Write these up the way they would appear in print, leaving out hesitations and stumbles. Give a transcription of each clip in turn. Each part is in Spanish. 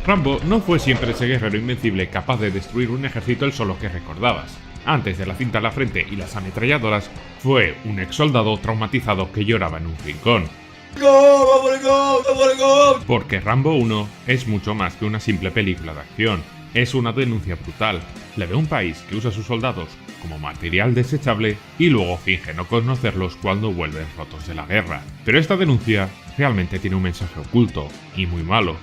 Rambo no fue siempre ese guerrero invencible capaz de destruir un ejército él solo que recordabas. Antes de la cinta en la frente y las ametralladoras, fue un ex soldado traumatizado que lloraba en un rincón. Porque Rambo 1 es mucho más que una simple película de acción. Es una denuncia brutal, la de un país que usa a sus soldados como material desechable y luego finge no conocerlos cuando vuelven rotos de la guerra. Pero esta denuncia realmente tiene un mensaje oculto y muy malo.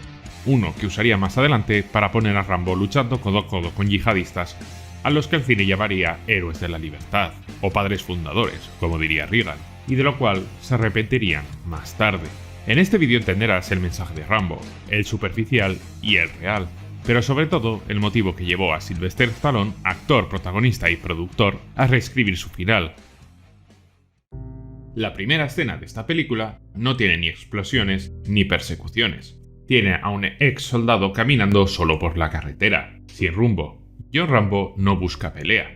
Uno que usaría más adelante para poner a Rambo luchando codo a codo con yihadistas a los que el cine llamaría héroes de la libertad, o padres fundadores, como diría Reagan, y de lo cual se arrepentirían más tarde. En este vídeo entenderás el mensaje de Rambo, el superficial y el real, pero sobre todo el motivo que llevó a Sylvester Stallone, actor, protagonista y productor, a reescribir su final. La primera escena de esta película no tiene ni explosiones ni persecuciones. Tiene a un ex soldado caminando solo por la carretera, sin rumbo. John Rambo no busca pelea,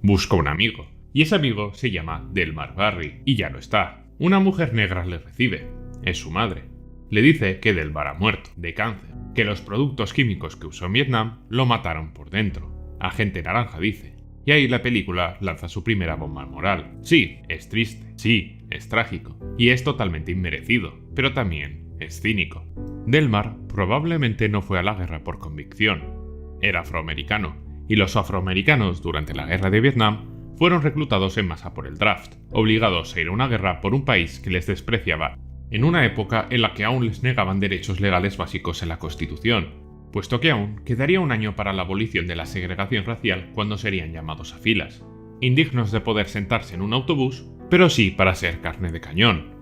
busca un amigo, y ese amigo se llama Delmar Barry, y ya no está. Una mujer negra le recibe, es su madre. Le dice que Delmar ha muerto, de cáncer, que los productos químicos que usó en Vietnam lo mataron por dentro. Agente Naranja dice, y ahí la película lanza su primera bomba moral. Sí, es triste, sí, es trágico, y es totalmente inmerecido, pero también es cínico. Delmar probablemente no fue a la guerra por convicción, era afroamericano, y los afroamericanos durante la guerra de Vietnam fueron reclutados en masa por el draft, obligados a ir a una guerra por un país que les despreciaba, en una época en la que aún les negaban derechos legales básicos en la Constitución, puesto que aún quedaría un año para la abolición de la segregación racial cuando serían llamados a filas, indignos de poder sentarse en un autobús, pero sí para ser carne de cañón.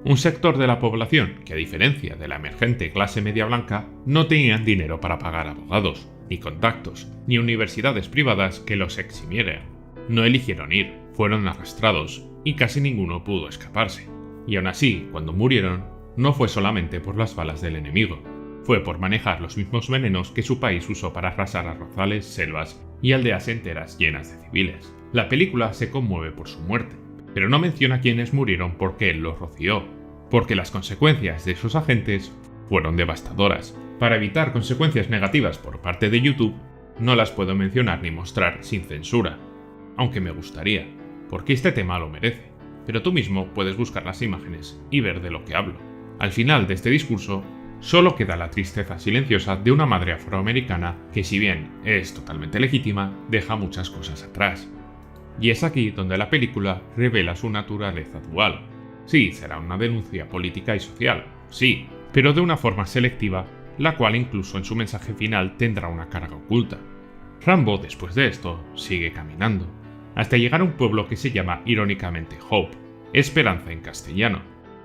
Un sector de la población que, a diferencia de la emergente clase media blanca, no tenían dinero para pagar abogados, ni contactos, ni universidades privadas que los eximieran. No eligieron ir, fueron arrastrados, y casi ninguno pudo escaparse. Y aún así, cuando murieron, no fue solamente por las balas del enemigo, fue por manejar los mismos venenos que su país usó para arrasar arrozales, selvas y aldeas enteras llenas de civiles. La película se conmueve por su muerte, pero no menciona quiénes murieron porque él los roció, porque las consecuencias de esos agentes fueron devastadoras. Para evitar consecuencias negativas por parte de YouTube, no las puedo mencionar ni mostrar sin censura, aunque me gustaría, porque este tema lo merece, pero tú mismo puedes buscar las imágenes y ver de lo que hablo. Al final de este discurso, solo queda la tristeza silenciosa de una madre afroamericana que, si bien es totalmente legítima, deja muchas cosas atrás. Y es aquí donde la película revela su naturaleza dual. Sí, será una denuncia política y social, sí, pero de una forma selectiva, la cual incluso en su mensaje final tendrá una carga oculta. Rambo, después de esto, sigue caminando, hasta llegar a un pueblo que se llama irónicamente Hope, Esperanza en castellano,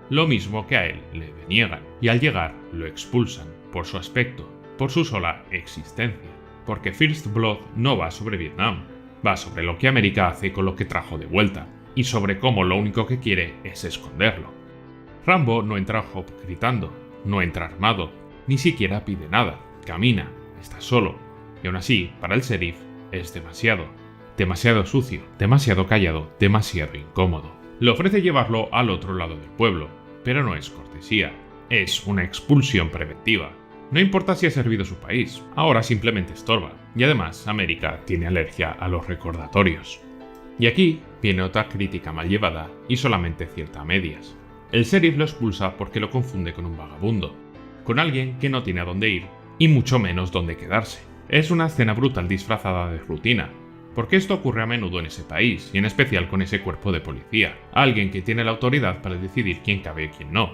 lo mismo que a él le deniegan, y al llegar lo expulsan, por su aspecto, por su sola existencia, porque First Blood no va sobre Vietnam, va sobre lo que América hace con lo que trajo de vuelta, y sobre cómo lo único que quiere es esconderlo. Rambo no entra a Hope gritando, no entra armado, ni siquiera pide nada, camina, está solo, y aún así, para el sheriff, es demasiado sucio, demasiado callado, demasiado incómodo. Le ofrece llevarlo al otro lado del pueblo, pero no es cortesía, es una expulsión preventiva. No importa si ha servido su país, ahora simplemente estorba, y además América tiene alergia a los recordatorios. Y aquí viene otra crítica mal llevada y solamente cierta a medias. El sheriff lo expulsa porque lo confunde con un vagabundo, con alguien que no tiene a dónde ir y mucho menos dónde quedarse. Es una escena brutal disfrazada de rutina, porque esto ocurre a menudo en ese país, y en especial con ese cuerpo de policía, alguien que tiene la autoridad para decidir quién cabe y quién no,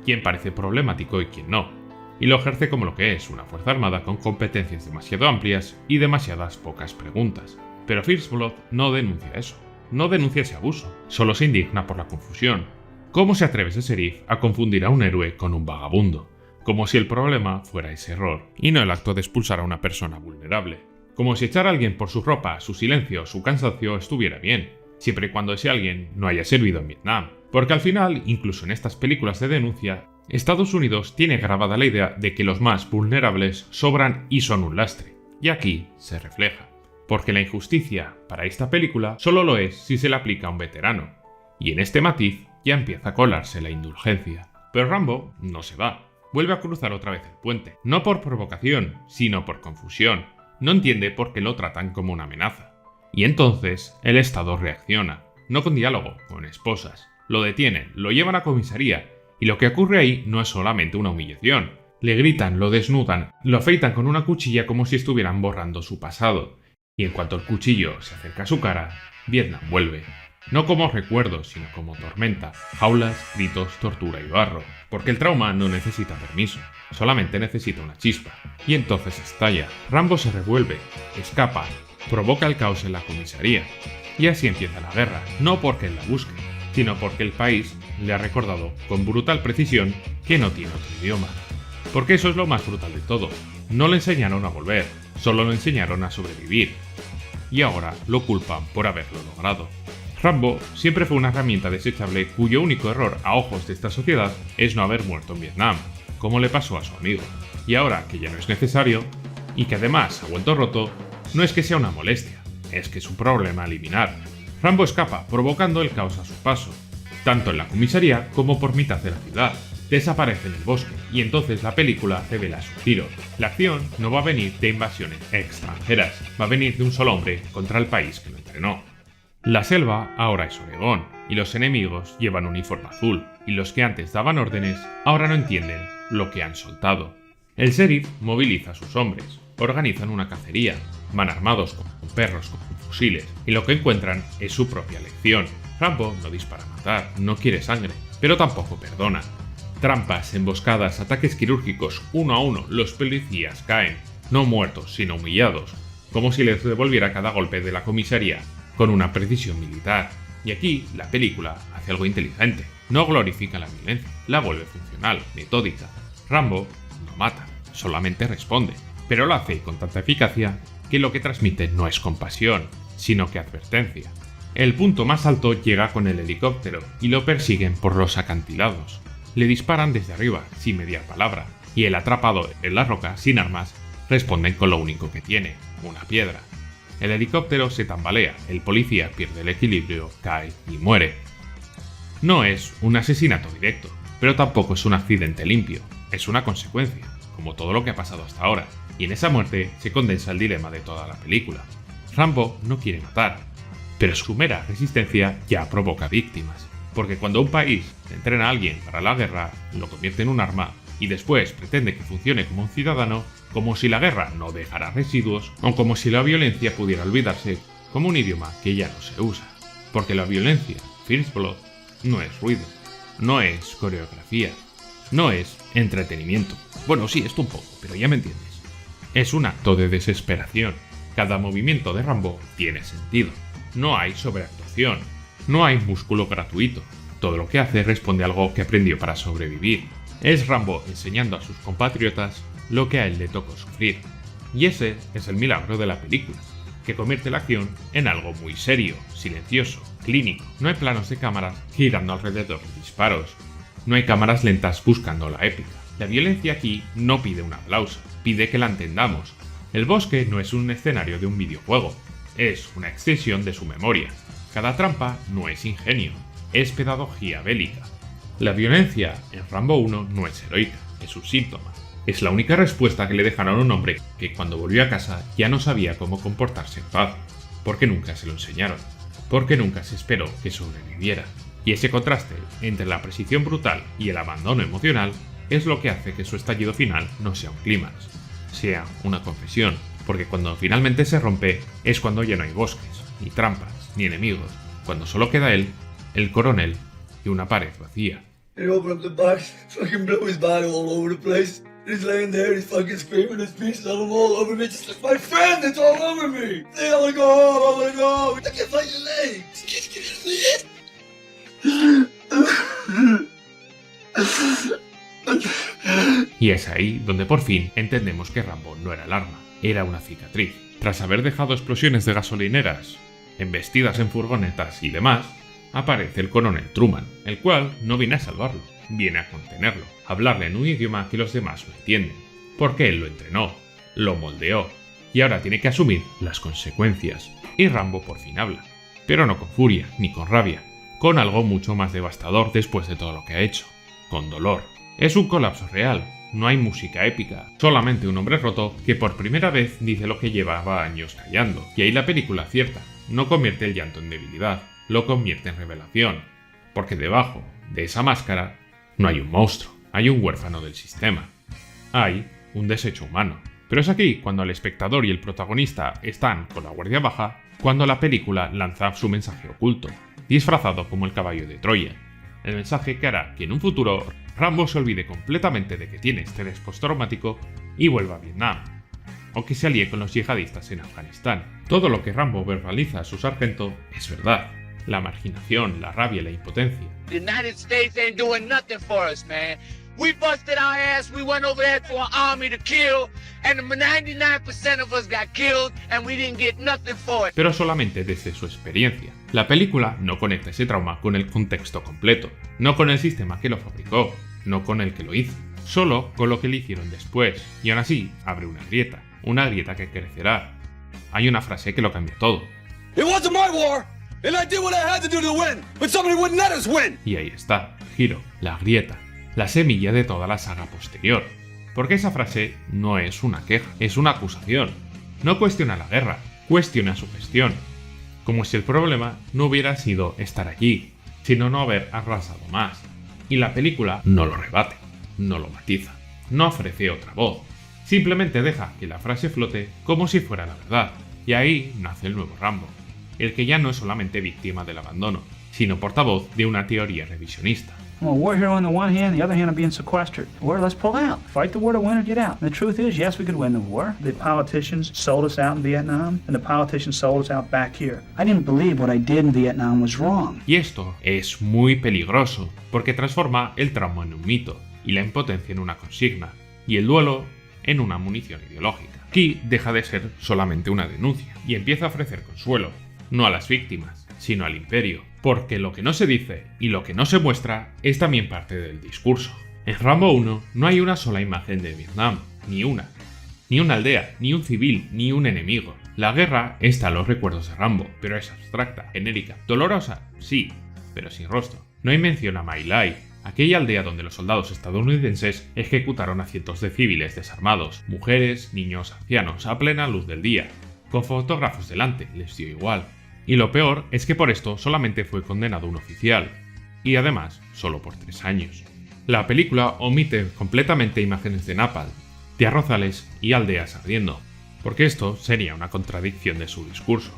quién parece problemático y quién no, y lo ejerce como lo que es, una fuerza armada con competencias demasiado amplias y demasiadas pocas preguntas. Pero First Blood no denuncia eso, no denuncia ese abuso, solo se indigna por la confusión. ¿Cómo se atreve ese sheriff a confundir a un héroe con un vagabundo? Como si el problema fuera ese error, y no el acto de expulsar a una persona vulnerable. Como si echar a alguien por su ropa, su silencio, su cansancio estuviera bien, siempre y cuando ese alguien no haya servido en Vietnam. Porque al final, incluso en estas películas de denuncia, Estados Unidos tiene grabada la idea de que los más vulnerables sobran y son un lastre. Y aquí se refleja. Porque la injusticia para esta película solo lo es si se le aplica a un veterano. Y en este matiz ya empieza a colarse la indulgencia. Pero Rambo no se va. vuelve a cruzar otra vez el puente, no por provocación, sino por confusión. No entiende por qué lo tratan como una amenaza. Y entonces el Estado reacciona, no con diálogo, con esposas. Lo detienen, lo llevan a comisaría, y lo que ocurre ahí no es solamente una humillación. Le gritan, lo desnudan, lo afeitan con una cuchilla como si estuvieran borrando su pasado. Y en cuanto el cuchillo se acerca a su cara, Vietnam vuelve. No como recuerdo, sino como tormenta, jaulas, gritos, tortura y barro. Porque el trauma no necesita permiso, solamente necesita una chispa. Y entonces estalla. Rambo se revuelve, escapa, provoca el caos en la comisaría. Y así empieza la guerra, no porque él la busque, sino porque el país le ha recordado con brutal precisión que no tiene otro idioma. Porque eso es lo más brutal de todo. No le enseñaron a volver, solo le enseñaron a sobrevivir. Y ahora lo culpan por haberlo logrado. Rambo siempre fue una herramienta desechable cuyo único error a ojos de esta sociedad es no haber muerto en Vietnam, como le pasó a su amigo. Y ahora que ya no es necesario, y que además ha vuelto roto, no es que sea una molestia, es que es un problema a eliminar. Rambo escapa, provocando el caos a su paso, tanto en la comisaría como por mitad de la ciudad. Desaparece en el bosque, y entonces la película revela su giro. La acción no va a venir de invasiones extranjeras, va a venir de un solo hombre contra el país que lo entrenó. La selva ahora es Oregón, y los enemigos llevan uniforme azul, y los que antes daban órdenes ahora no entienden lo que han soltado. El sheriff moviliza a sus hombres, organizan una cacería, van armados con perros, con fusiles, y lo que encuentran es su propia lección. Rambo no dispara a matar, no quiere sangre, pero tampoco perdona. Trampas, emboscadas, ataques quirúrgicos, uno a uno, los policías caen, no muertos, sino humillados, como si les devolviera cada golpe de la comisaría con una precisión militar. Y aquí la película hace algo inteligente, no glorifica la violencia, la vuelve funcional, metódica. Rambo no mata, solamente responde, pero lo hace con tanta eficacia que lo que transmite no es compasión, sino que advertencia. El punto más alto llega con el helicóptero y lo persiguen por los acantilados. Le disparan desde arriba, sin mediar palabra, y el atrapado en la roca, sin armas, responden con lo único que tiene, una piedra. El helicóptero se tambalea, el policía pierde el equilibrio, cae y muere. No es un asesinato directo, pero tampoco es un accidente limpio, es una consecuencia, como todo lo que ha pasado hasta ahora, y en esa muerte se condensa el dilema de toda la película. Rambo no quiere matar, pero su mera resistencia ya provoca víctimas, porque cuando un país entrena a alguien para la guerra, lo convierte en un arma, y después pretende que funcione como un ciudadano, como si la guerra no dejara residuos, o como si la violencia pudiera olvidarse, como un idioma que ya no se usa. Porque la violencia, First Blood, no es ruido, no es coreografía, no es entretenimiento. Bueno, sí, esto un poco, pero ya me entiendes. Es un acto de desesperación. Cada movimiento de Rambo tiene sentido. No hay sobreactuación, no hay músculo gratuito. Todo lo que hace responde a algo que aprendió para sobrevivir. Es Rambo enseñando a sus compatriotas lo que a él le tocó sufrir. Y ese es el milagro de la película, que convierte la acción en algo muy serio, silencioso, clínico. No hay planos de cámaras girando alrededor de disparos. No hay cámaras lentas buscando la épica. La violencia aquí no pide un aplauso, pide que la entendamos. El bosque no es un escenario de un videojuego, es una extensión de su memoria. Cada trampa no es ingenio, es pedagogía bélica. La violencia en Rambo 1 no es heroica, es un síntoma. Es la única respuesta que le dejaron a un hombre que cuando volvió a casa ya no sabía cómo comportarse en paz, porque nunca se lo enseñaron, porque nunca se esperó que sobreviviera. Y ese contraste entre la precisión brutal y el abandono emocional es lo que hace que su estallido final no sea un clímax, sea una confesión, porque cuando finalmente se rompe es cuando ya no hay bosques, ni trampas, ni enemigos, cuando solo queda él, el coronel y una pared vacía. They open up the box, fucking blow his body all over the place. He's laying there, he's fucking screaming, his pieces of him all over me, just like, my friend, it's all over me! I wanna go home, I wanna go home! I can't find your legs! Get out of here! Y es ahí donde por fin entendemos que Rambo no era el arma, era una cicatriz. Tras haber dejado explosiones de gasolineras, embestidas en furgonetas y demás, aparece el coronel Truman, el cual no viene a salvarlo, viene a contenerlo, a hablarle en un idioma que los demás no entienden, porque él lo entrenó, lo moldeó, y ahora tiene que asumir las consecuencias. Y Rambo por fin habla, pero no con furia ni con rabia, con algo mucho más devastador después de todo lo que ha hecho, con dolor. Es un colapso real, no hay música épica, solamente un hombre roto que por primera vez dice lo que llevaba años callando. Y ahí la película acierta, no convierte el llanto en debilidad, lo convierte en revelación. Porque debajo de esa máscara no hay un monstruo, hay un huérfano del sistema. Hay un desecho humano. Pero es aquí cuando el espectador y el protagonista están con la guardia baja, cuando la película lanza su mensaje oculto, disfrazado como el caballo de Troya. El mensaje que hará que en un futuro Rambo se olvide completamente de que tiene estrés postraumático y vuelva a Vietnam, o que se alíe con los yihadistas en Afganistán. Todo lo que Rambo verbaliza a su sargento es verdad. La marginación, la rabia y la impotencia. The United States ain't doing nothing for us, man. We busted our ass, we went over there to an army to kill, and 99% of us got killed, and we didn't get nothing for it. Pero solamente desde su experiencia. La película no conecta ese trauma con el contexto completo, no con el sistema que lo fabricó, no con el que lo hizo, solo con lo que le hicieron después, y aún así abre una grieta que crecerá. Hay una frase que lo cambia todo. It wasn't my war, and I did what I had to do to win, but somebody wouldn't let us win. Y ahí está, Giro, la grieta, la semilla de toda la saga posterior. Porque esa frase no es una queja, es una acusación. No cuestiona la guerra, cuestiona su gestión. Como si el problema no hubiera sido estar allí, sino no haber arrasado más. Y la película no lo rebate, no lo matiza, no ofrece otra voz. Simplemente deja que la frase flote como si fuera la verdad. Y ahí nace el nuevo Rambo, el que ya no es solamente víctima del abandono, sino portavoz de una teoría revisionista. Well, war here on the one hand, the other hand, I'm being sequestered. War, let's pull out. Fight the war to win or get out. And the truth is, yes, we could win the war. The politicians sold us out in Vietnam, and the politicians sold us out back here. I didn't believe what I did in Vietnam was wrong. Y esto es muy peligroso, porque transforma el trauma en un mito, y la impotencia en una consigna, y el duelo en una munición ideológica. Aquí deja de ser solamente una denuncia, y empieza a ofrecer consuelo, no a las víctimas, sino al imperio, porque lo que no se dice y lo que no se muestra es también parte del discurso. En Rambo 1 no hay una sola imagen de Vietnam, ni una. Ni una aldea, ni un civil, ni un enemigo. La guerra está en los recuerdos de Rambo, pero es abstracta, genérica, dolorosa, sí, pero sin rostro. No hay mención a My Lai, aquella aldea donde los soldados estadounidenses ejecutaron a cientos de civiles desarmados, mujeres, niños, ancianos, a plena luz del día. Con fotógrafos delante, les dio igual. Y lo peor es que por esto solamente fue condenado un oficial, y además solo por 3 años. La película omite completamente imágenes de napalm, de arrozales y aldeas ardiendo, porque esto sería una contradicción de su discurso.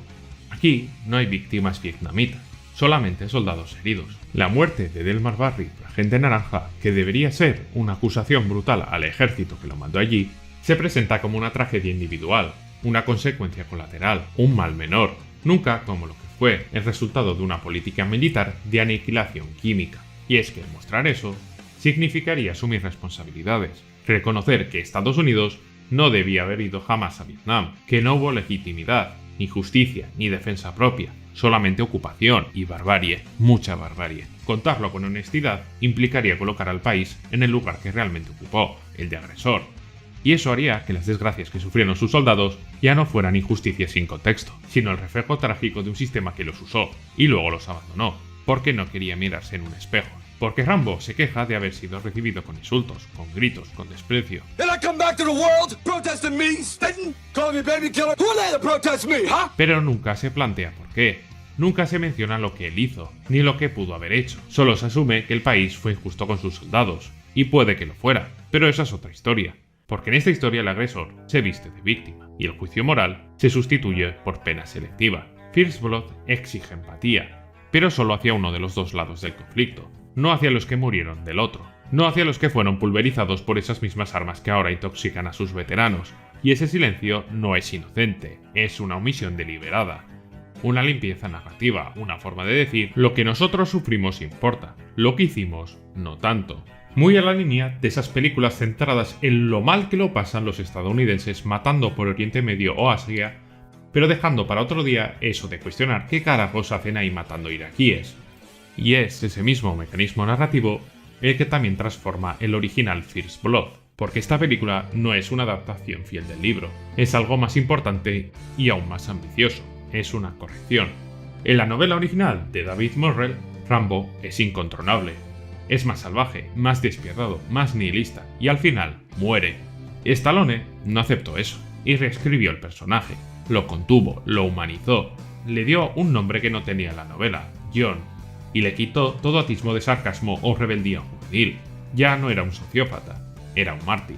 Aquí no hay víctimas vietnamitas, solamente soldados heridos. La muerte de Delmar Barry, agente naranja, que debería ser una acusación brutal al ejército que lo mandó allí, se presenta como una tragedia individual, una consecuencia colateral, un mal menor, nunca como lo que fue el resultado de una política militar de aniquilación química. Y es que mostrar eso significaría asumir responsabilidades, reconocer que Estados Unidos no debía haber ido jamás a Vietnam, que no hubo legitimidad, ni justicia, ni defensa propia, solamente ocupación y barbarie, mucha barbarie. Contarlo con honestidad implicaría colocar al país en el lugar que realmente ocupó, el de agresor. Y eso haría que las desgracias que sufrieron sus soldados ya no fueran injusticias sin contexto, sino el reflejo trágico de un sistema que los usó y luego los abandonó, porque no quería mirarse en un espejo. Porque Rambo se queja de haber sido recibido con insultos, con gritos, con desprecio. Pero nunca se plantea por qué. Nunca se menciona lo que él hizo, ni lo que pudo haber hecho. Solo se asume que el país fue injusto con sus soldados, y puede que lo fuera, pero esa es otra historia. Porque en esta historia el agresor se viste de víctima, y el juicio moral se sustituye por pena selectiva. First Blood exige empatía, pero solo hacia uno de los dos lados del conflicto, no hacia los que murieron del otro, no hacia los que fueron pulverizados por esas mismas armas que ahora intoxican a sus veteranos. Y ese silencio no es inocente, es una omisión deliberada. Una limpieza narrativa, una forma de decir lo que nosotros sufrimos importa, lo que hicimos no tanto. Muy a la línea de esas películas centradas en lo mal que lo pasan los estadounidenses matando por Oriente Medio o Asia, pero dejando para otro día eso de cuestionar qué carajos hacen ahí matando iraquíes. Y es ese mismo mecanismo narrativo el que también transforma el original First Blood, porque esta película no es una adaptación fiel del libro, es algo más importante y aún más ambicioso, es una corrección. En la novela original de David Morrell, Rambo es incontrolable, es más salvaje, más despiadado, más nihilista y al final muere. Stallone no aceptó eso y reescribió el personaje, lo contuvo, lo humanizó, le dio un nombre que no tenía en la novela, John, y le quitó todo atismo de sarcasmo o rebeldía juvenil. Ya no era un sociópata, era un mártir.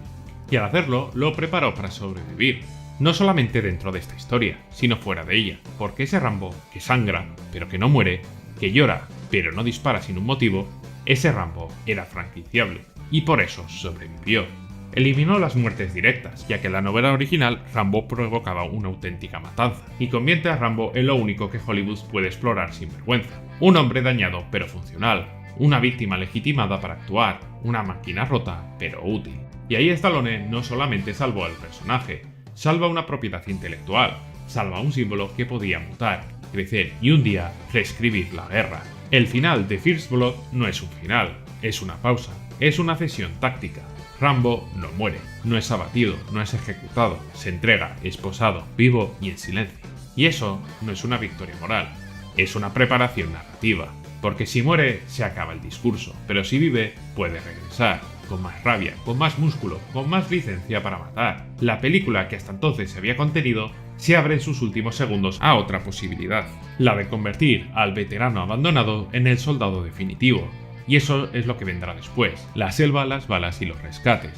Y al hacerlo, lo preparó para sobrevivir, no solamente dentro de esta historia, sino fuera de ella, porque ese Rambo, que sangra, pero que no muere, que llora, pero no dispara sin un motivo, ese Rambo era franquiciable, y por eso sobrevivió. Eliminó las muertes directas, ya que en la novela original Rambo provocaba una auténtica matanza, y convierte a Rambo en lo único que Hollywood puede explorar sin vergüenza. Un hombre dañado pero funcional, una víctima legitimada para actuar, una máquina rota pero útil. Y ahí Stallone no solamente salvó al personaje, salva una propiedad intelectual, salva un símbolo que podía mutar, crecer y un día reescribir la guerra. El final de First Blood no es un final, es una pausa, es una cesión táctica. Rambo no muere, no es abatido, no es ejecutado, se entrega, esposado, vivo y en silencio. Y eso no es una victoria moral, es una preparación narrativa, porque si muere se acaba el discurso, pero si vive puede regresar, con más rabia, con más músculo, con más licencia para matar. La película que hasta entonces se había contenido se abre en sus últimos segundos a otra posibilidad, la de convertir al veterano abandonado en el soldado definitivo. Y eso es lo que vendrá después, la selva, las balas y los rescates.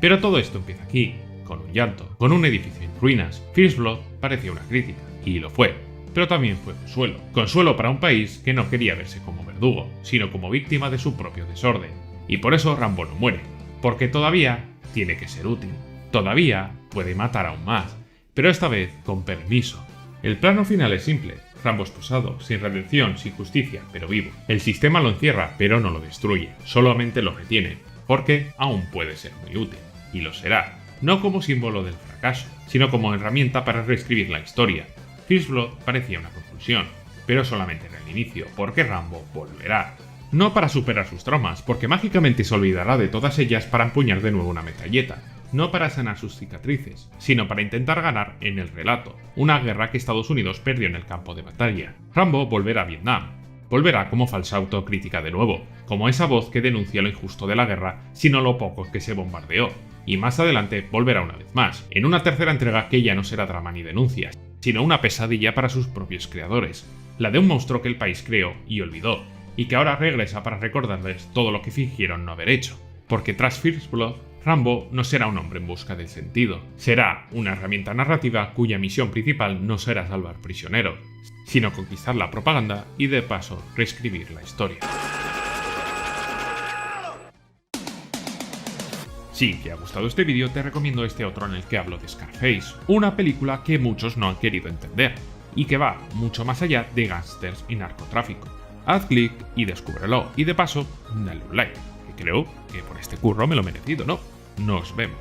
Pero todo esto empieza aquí, con un llanto, con un edificio en ruinas. First Blood parecía una crítica, y lo fue, pero también fue consuelo. Consuelo para un país que no quería verse como verdugo, sino como víctima de su propio desorden. Y por eso Rambo no muere, porque todavía tiene que ser útil, todavía puede matar aún más, pero esta vez con permiso. El plano final es simple. Rambo esposado, sin redención, sin justicia, pero vivo. El sistema lo encierra, pero no lo destruye, solamente lo retiene, porque aún puede ser muy útil, y lo será, no como símbolo del fracaso, sino como herramienta para reescribir la historia. First Blood parecía una conclusión, pero solamente en el inicio, porque Rambo volverá. No para superar sus traumas, porque mágicamente se olvidará de todas ellas para empuñar de nuevo una metralleta. No para sanar sus cicatrices, sino para intentar ganar en el relato, una guerra que Estados Unidos perdió en el campo de batalla. Rambo volverá a Vietnam. Volverá como falsa autocrítica de nuevo, como esa voz que denuncia lo injusto de la guerra, sino lo poco que se bombardeó. Y más adelante volverá una vez más, en una tercera entrega que ya no será drama ni denuncias, sino una pesadilla para sus propios creadores, la de un monstruo que el país creó y olvidó, y que ahora regresa para recordarles todo lo que fingieron no haber hecho, porque tras First Blood, Rambo no será un hombre en busca del sentido, será una herramienta narrativa cuya misión principal no será salvar prisioneros, sino conquistar la propaganda y de paso reescribir la historia. Si te ha gustado este vídeo, te recomiendo este otro en el que hablo de Scarface, una película que muchos no han querido entender, y que va mucho más allá de gángsters y narcotráfico. Haz clic y descúbrelo, y de paso, dale un like, que creo que por este curro me lo he merecido, ¿no? Nos vemos.